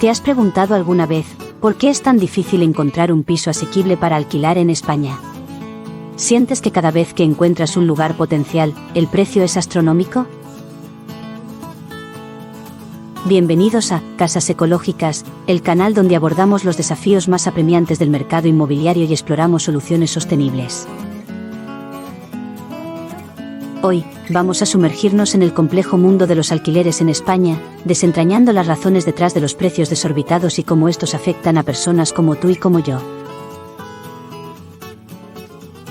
¿Te has preguntado alguna vez por qué es tan difícil encontrar un piso asequible para alquilar en España? ¿Sientes que cada vez que encuentras un lugar potencial, el precio es astronómico? Bienvenidos a Casas Ecológicas, el canal donde abordamos los desafíos más apremiantes del mercado inmobiliario y exploramos soluciones sostenibles. Hoy, vamos a sumergirnos en el complejo mundo de los alquileres en España, desentrañando las razones detrás de los precios desorbitados y cómo estos afectan a personas como tú y como yo.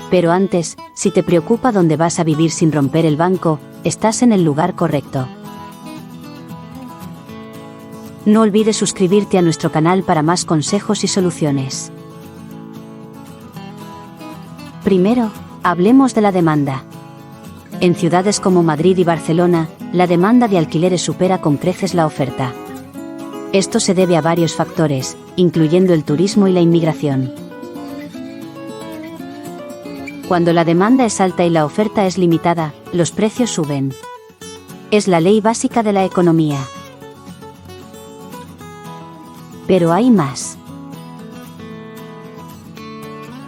Pero antes, si te preocupa dónde vas a vivir sin romper el banco, estás en el lugar correcto. No olvides suscribirte a nuestro canal para más consejos y soluciones. Primero, hablemos de la demanda. En ciudades como Madrid y Barcelona, la demanda de alquileres supera con creces la oferta. Esto se debe a varios factores, incluyendo el turismo y la inmigración. Cuando la demanda es alta y la oferta es limitada, los precios suben. Es la ley básica de la economía. Pero hay más.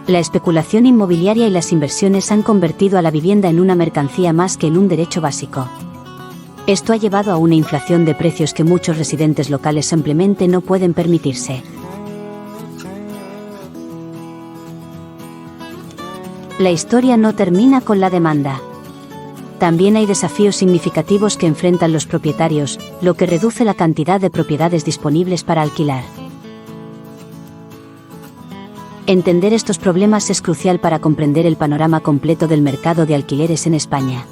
La especulación inmobiliaria y las inversiones han convertido a la vivienda en una mercancía más que en un derecho básico. Esto ha llevado a una inflación de precios que muchos residentes locales simplemente no pueden permitirse. La historia no termina con la demanda. También hay desafíos significativos que enfrentan los propietarios, lo que reduce la cantidad de propiedades disponibles para alquilar. Entender estos problemas es crucial para comprender el panorama completo del mercado de alquileres en España.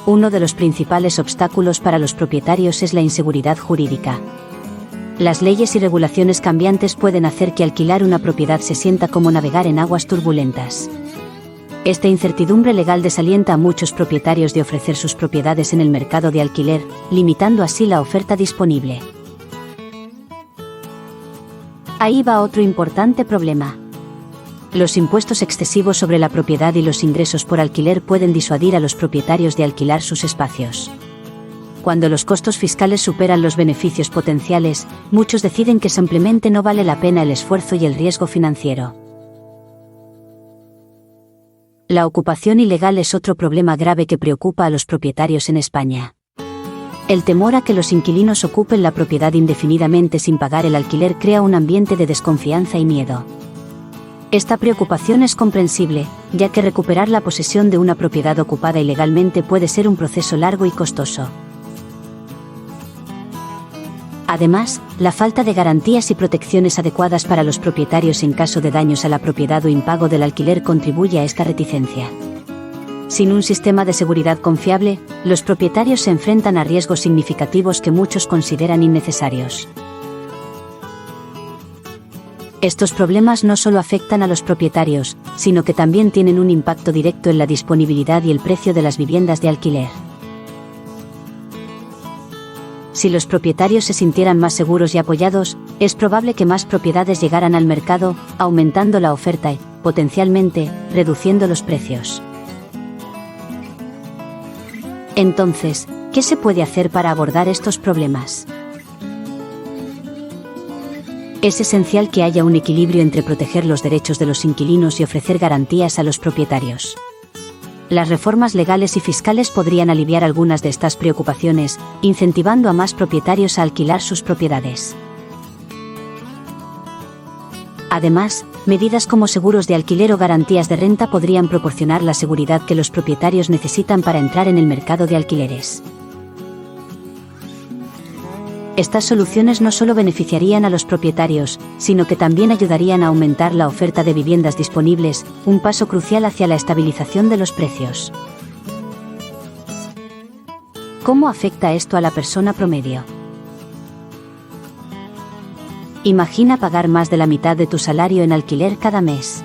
Uno de los principales obstáculos para los propietarios es la inseguridad jurídica. Las leyes y regulaciones cambiantes pueden hacer que alquilar una propiedad se sienta como navegar en aguas turbulentas. Esta incertidumbre legal desalienta a muchos propietarios de ofrecer sus propiedades en el mercado de alquiler, limitando así la oferta disponible. Ahí va otro importante problema. Los impuestos excesivos sobre la propiedad y los ingresos por alquiler pueden disuadir a los propietarios de alquilar sus espacios. Cuando los costos fiscales superan los beneficios potenciales, muchos deciden que simplemente no vale la pena el esfuerzo y el riesgo financiero. La ocupación ilegal es otro problema grave que preocupa a los propietarios en España. El temor a que los inquilinos ocupen la propiedad indefinidamente sin pagar el alquiler crea un ambiente de desconfianza y miedo. Esta preocupación es comprensible, ya que recuperar la posesión de una propiedad ocupada ilegalmente puede ser un proceso largo y costoso. Además, la falta de garantías y protecciones adecuadas para los propietarios en caso de daños a la propiedad o impago del alquiler contribuye a esta reticencia. Sin un sistema de seguridad confiable, los propietarios se enfrentan a riesgos significativos que muchos consideran innecesarios. Estos problemas no solo afectan a los propietarios, sino que también tienen un impacto directo en la disponibilidad y el precio de las viviendas de alquiler. Si los propietarios se sintieran más seguros y apoyados, es probable que más propiedades llegaran al mercado, aumentando la oferta y, potencialmente, reduciendo los precios. Entonces, ¿qué se puede hacer para abordar estos problemas? Es esencial que haya un equilibrio entre proteger los derechos de los inquilinos y ofrecer garantías a los propietarios. Las reformas legales y fiscales podrían aliviar algunas de estas preocupaciones, incentivando a más propietarios a alquilar sus propiedades. Además, medidas como seguros de alquiler o garantías de renta podrían proporcionar la seguridad que los propietarios necesitan para entrar en el mercado de alquileres. Estas soluciones no solo beneficiarían a los propietarios, sino que también ayudarían a aumentar la oferta de viviendas disponibles, un paso crucial hacia la estabilización de los precios. ¿Cómo afecta esto a la persona promedio? Imagina pagar más de la mitad de tu salario en alquiler cada mes.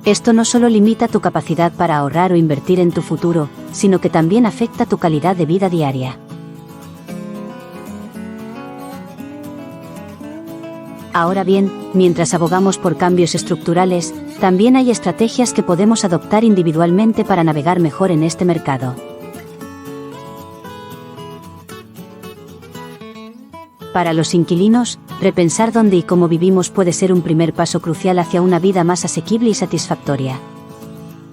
Esto no solo limita tu capacidad para ahorrar o invertir en tu futuro, sino que también afecta tu calidad de vida diaria. Ahora bien, mientras abogamos por cambios estructurales, también hay estrategias que podemos adoptar individualmente para navegar mejor en este mercado. Para los inquilinos, repensar dónde y cómo vivimos puede ser un primer paso crucial hacia una vida más asequible y satisfactoria.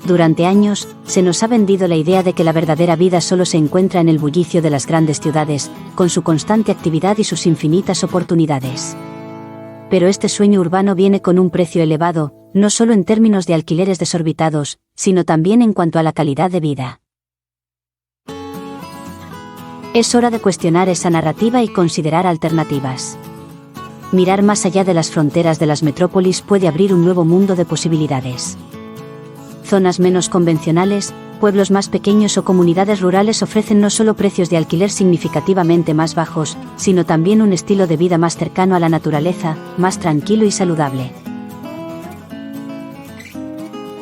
Durante años, se nos ha vendido la idea de que la verdadera vida solo se encuentra en el bullicio de las grandes ciudades, con su constante actividad y sus infinitas oportunidades. Pero este sueño urbano viene con un precio elevado, no solo en términos de alquileres desorbitados, sino también en cuanto a la calidad de vida. Es hora de cuestionar esa narrativa y considerar alternativas. Mirar más allá de las fronteras de las metrópolis puede abrir un nuevo mundo de posibilidades. Zonas menos convencionales, pueblos más pequeños o comunidades rurales ofrecen no solo precios de alquiler significativamente más bajos, sino también un estilo de vida más cercano a la naturaleza, más tranquilo y saludable.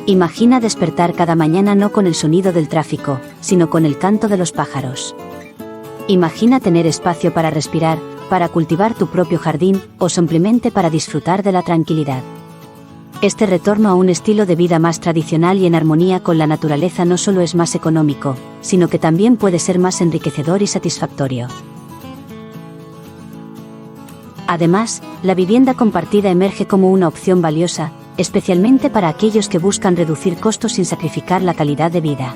Imagina despertar cada mañana no con el sonido del tráfico, sino con el canto de los pájaros. Imagina tener espacio para respirar, para cultivar tu propio jardín, o simplemente para disfrutar de la tranquilidad. Este retorno a un estilo de vida más tradicional y en armonía con la naturaleza no solo es más económico, sino que también puede ser más enriquecedor y satisfactorio. Además, la vivienda compartida emerge como una opción valiosa, especialmente para aquellos que buscan reducir costos sin sacrificar la calidad de vida.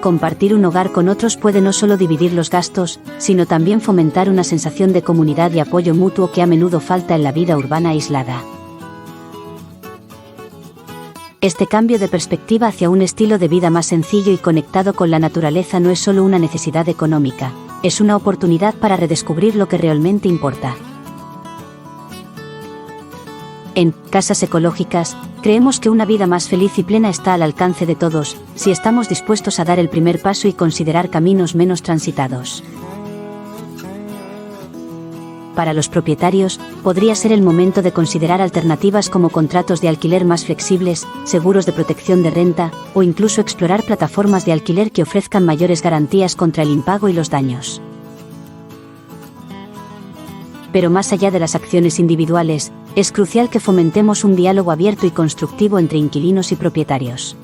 Compartir un hogar con otros puede no solo dividir los gastos, sino también fomentar una sensación de comunidad y apoyo mutuo que a menudo falta en la vida urbana aislada. Este cambio de perspectiva hacia un estilo de vida más sencillo y conectado con la naturaleza no es solo una necesidad económica, es una oportunidad para redescubrir lo que realmente importa. En Casas Ecológicas, creemos que una vida más feliz y plena está al alcance de todos, si estamos dispuestos a dar el primer paso y considerar caminos menos transitados. Para los propietarios, podría ser el momento de considerar alternativas como contratos de alquiler más flexibles, seguros de protección de renta, o incluso explorar plataformas de alquiler que ofrezcan mayores garantías contra el impago y los daños. Pero más allá de las acciones individuales, es crucial que fomentemos un diálogo abierto y constructivo entre inquilinos y propietarios.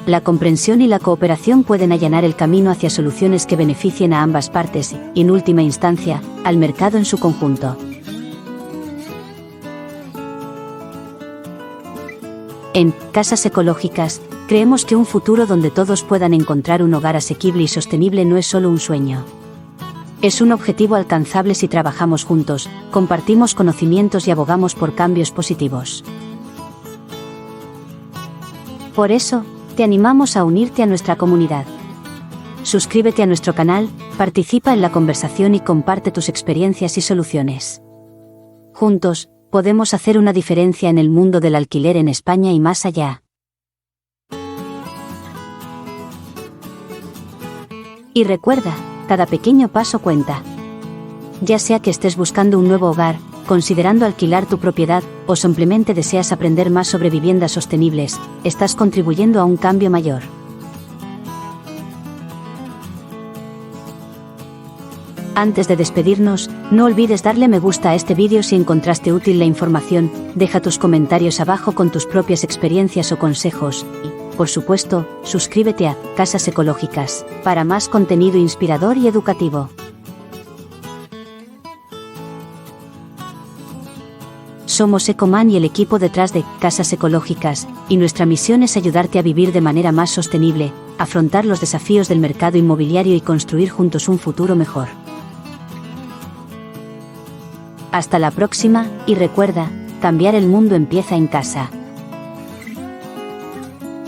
La comprensión y la cooperación pueden allanar el camino hacia soluciones que beneficien a ambas partes y, en última instancia, al mercado en su conjunto. En Casas Ecológicas, creemos que un futuro donde todos puedan encontrar un hogar asequible y sostenible no es solo un sueño. Es un objetivo alcanzable si trabajamos juntos, compartimos conocimientos y abogamos por cambios positivos. Por eso, te animamos a unirte a nuestra comunidad. Suscríbete a nuestro canal, participa en la conversación y comparte tus experiencias y soluciones. Juntos, podemos hacer una diferencia en el mundo del alquiler en España y más allá. Y recuerda, cada pequeño paso cuenta. Ya sea que estés buscando un nuevo hogar, considerando alquilar tu propiedad, o simplemente deseas aprender más sobre viviendas sostenibles, estás contribuyendo a un cambio mayor. Antes de despedirnos, no olvides darle me gusta a este vídeo si encontraste útil la información, deja tus comentarios abajo con tus propias experiencias o consejos, y, por supuesto, suscríbete a Casas Ecológicas, para más contenido inspirador y educativo. Somos Ecoman y el equipo detrás de Casas Ecológicas, y nuestra misión es ayudarte a vivir de manera más sostenible, afrontar los desafíos del mercado inmobiliario y construir juntos un futuro mejor. Hasta la próxima, y recuerda, cambiar el mundo empieza en casa.